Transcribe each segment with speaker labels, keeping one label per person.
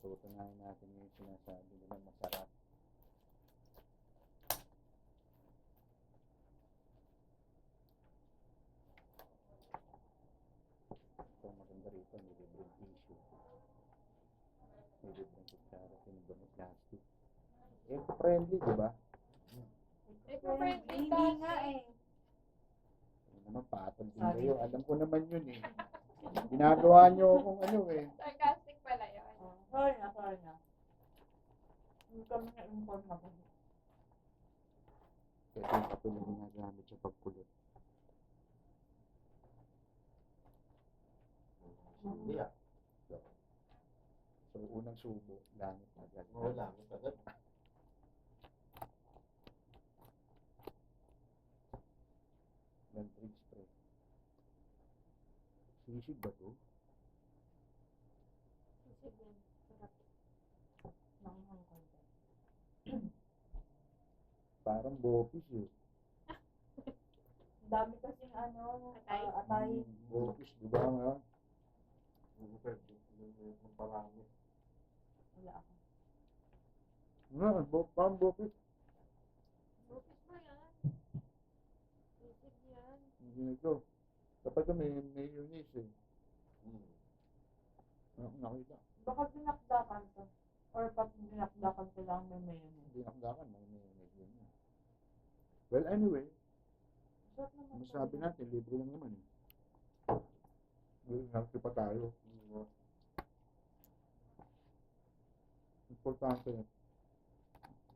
Speaker 1: Patutunayan natin yung sinasabi nila masarap. Ito maganda rito, may libreng tissue. May libreng kutsara, pinagano plastic. Eco-friendly, di ba?
Speaker 2: Eco-friendly
Speaker 3: Hindi nga eh.
Speaker 1: Ano naman, patol din kayo. Alam ko naman yun eh. Ginagawa nyo kung ano eh.
Speaker 2: Sarcastic pala yun.
Speaker 3: Sorry na. Hindi kami na-inform ako.
Speaker 1: Ito yung patuloy na ginagamit sa pagkulot.
Speaker 4: Hindi ah.
Speaker 1: So, unang subo, langit agad.
Speaker 4: Oo, langit agad.
Speaker 1: Bridge spray. Sisig ba to?
Speaker 3: Sige. Sarap. Nanghang konti.
Speaker 1: Parang bopis eh.
Speaker 3: Ang dami kasing atay.
Speaker 1: Bopis, di ba nga?
Speaker 4: Hindi pwede. Hindi parami.
Speaker 3: Wala ako.
Speaker 1: Parang bopis.
Speaker 2: Bukis mo yan. Sisig yan.
Speaker 1: Hindi ito. Kapag may mayonnaise eh. Nakita.
Speaker 3: Baka dinakdakan to. Or pag dinakdakan ko lang may mayonnaise.
Speaker 1: Hindi nakdakan, may mayonnaise yun. Well, anyway,
Speaker 3: Sarap naman.
Speaker 1: masabi natin, libre lang naman eh. Healthy pa tayo. Importante,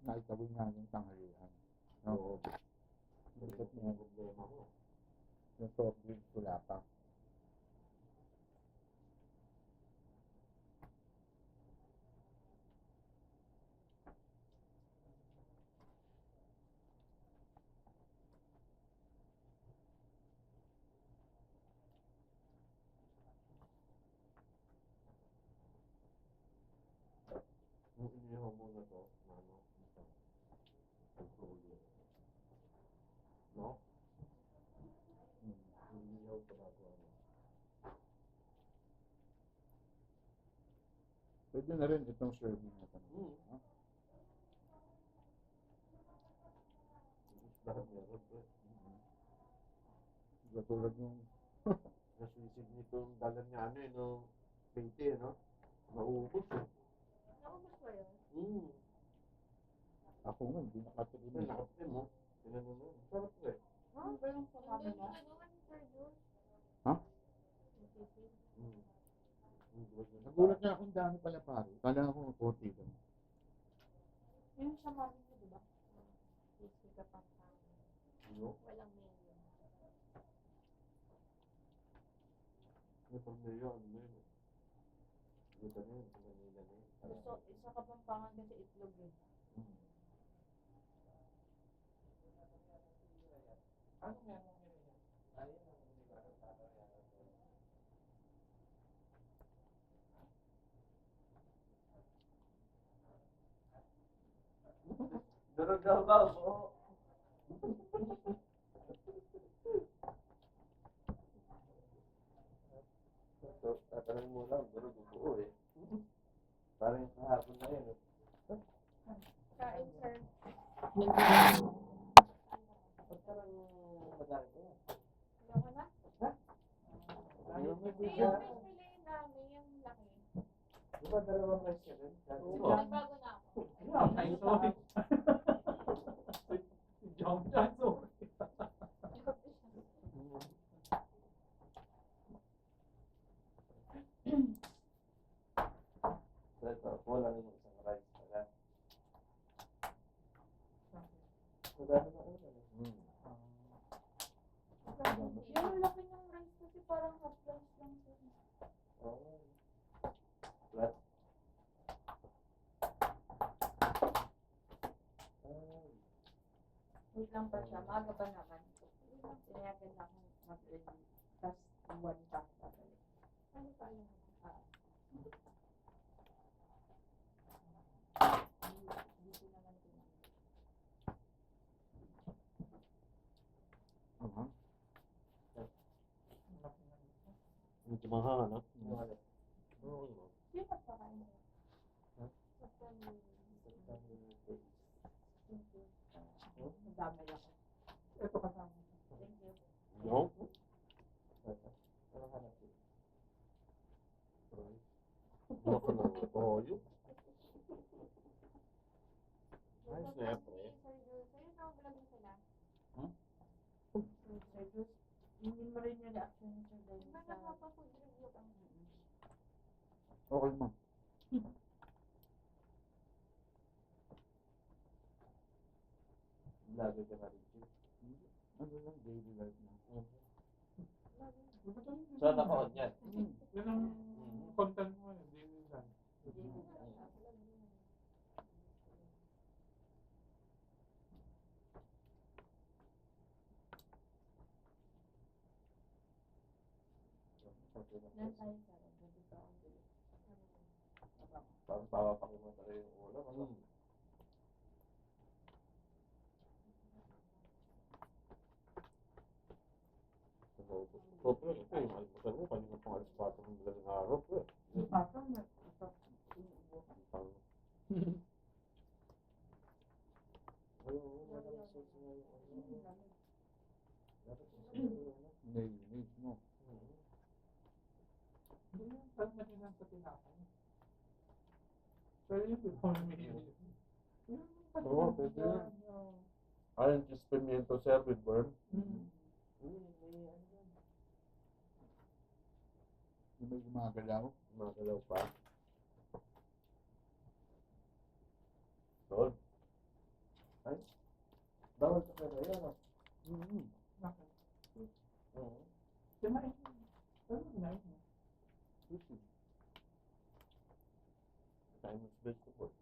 Speaker 1: naitawin nga yung tanghalian.
Speaker 4: Oo.
Speaker 1: Bakit
Speaker 4: Hindi
Speaker 1: mo
Speaker 4: yung problema mo.
Speaker 1: yung soft drinks wala pa?
Speaker 4: Kung inihaw mo na to, control yun. No? Inihaw pa bago ano.
Speaker 1: Pwede na rin itong serving natin.
Speaker 4: Lahat meron to.
Speaker 1: Katulad yung
Speaker 4: Nasisig nitong dalan niya ano eh, no? 20 no? Maubos eh.
Speaker 2: Naubos mo yun?
Speaker 1: ako nga, hindi nakatikim
Speaker 4: Ito,
Speaker 1: eh.
Speaker 4: nakapin mo. Tinanong mo. Sarap to eh.
Speaker 3: Ano ba yung sinabi mo?
Speaker 2: Sir Jules?
Speaker 1: Ha?
Speaker 2: Yung sisig.
Speaker 1: Nagulat nga akong dami pala pare. Kala ko konti lang.
Speaker 3: Yung sa mami ko, di ba?
Speaker 2: Sisig ka pa sa
Speaker 4: Ano?
Speaker 2: walang menu.
Speaker 4: Ito na yun. Ano yun? Ito na yun. Manila na yun.
Speaker 3: So, isa Kapampangan kasi itlog eh.
Speaker 4: Ano nga? Daragaw ba ako? Tatanong mo lang, pero buo eh. Parang yung kahapon na yun eh.
Speaker 2: Kain, sir.
Speaker 4: Ba't parang madami ko?
Speaker 2: Ayoko na?
Speaker 4: Ayaw mo
Speaker 2: Hindi,
Speaker 4: siya.
Speaker 2: yung fish fillet namin, yung laki.
Speaker 4: Di ba dalawang rice ka rin?
Speaker 2: Nagbago na ako.
Speaker 5: Ay, sorry. Jump dyan, sorry.
Speaker 4: Ito, wala yung isang rice pala. Madami na ulan eh.
Speaker 2: Yung laki ng rice kasi parang half rice lang sir.
Speaker 4: Oo. Flat.
Speaker 3: Wait lang pa siya. Maaga pa naman. Tinayagan na akong mag-ready. Tapos, one pack babalik.
Speaker 2: Ano pa yun?
Speaker 3: Hindi ko naman tinanong.
Speaker 4: Medyo mahal, ano? Oo.
Speaker 3: Sino nagpakain mo? damay ako.
Speaker 5: Ito kasama.
Speaker 3: Thank you.
Speaker 4: No?
Speaker 1: Ano hanap yun?
Speaker 4: Ano ka na? Toyo? Ayos na yan, pre.
Speaker 2: Sir tawag lang sila.
Speaker 3: Sir Jules, hindi mo rin yung reaction ni Sir Jules
Speaker 2: Diba
Speaker 3: sa...
Speaker 2: nagpapafood review kami?
Speaker 1: Okay, ma'am. Lagi ka na rin, Chief. Ano lang, daily life na.
Speaker 4: Saan naka-on yan?
Speaker 5: Yun ang content mo yun. Hindi lang.
Speaker 3: Yan tayo sa rin. Dito ako dito.
Speaker 4: Parang papapakiman na rin yung ulam. Ano? So, pre, ito yung almusal mo. Kanina pang alas 4 ng madaling araw, pre.
Speaker 3: Parang may...
Speaker 4: Pang...
Speaker 1: Naiinig, no?
Speaker 5: Parang manilang sa tinapay. Pero yung economy yun.
Speaker 4: Oo, pwede yun. Ayun, just pimiento, sir, with burn.
Speaker 1: Yung may gumagalaw.
Speaker 4: Magalaw pa. Doon. Ay, bawal sa pera yan, ah.
Speaker 5: Bakit?
Speaker 4: Oo.
Speaker 5: Kinain. Pero kinain mo.
Speaker 1: Sushi.
Speaker 4: Chinese vegetable.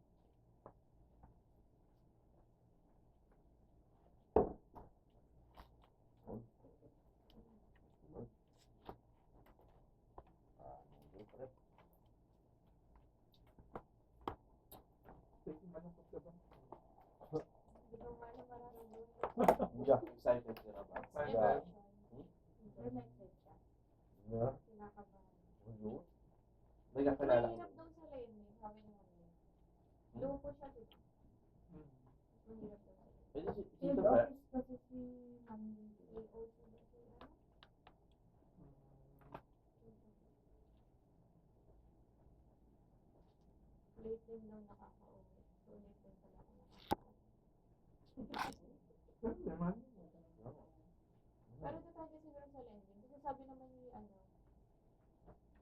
Speaker 5: Sige, manapot ka ba?
Speaker 2: Hindi ko nga na mararamdaman.
Speaker 4: Yeah, excited ka na ba?
Speaker 5: Excited.
Speaker 2: Connected siya.
Speaker 4: Yeah.
Speaker 2: Kinakabahan.
Speaker 4: Ayun. May kakilala ko.
Speaker 2: Mahirap daw sa line eh. Sabi naman niya. Low po siya dito. Mahirap daw sa line.
Speaker 4: Pwede si
Speaker 3: Field
Speaker 4: Tito ba?
Speaker 3: office kasi si Mami.
Speaker 2: AOC ba siya? Ano? Late din daw nakaka-uwi. So late din pala ako nakaka-uwi.
Speaker 5: Pwede naman.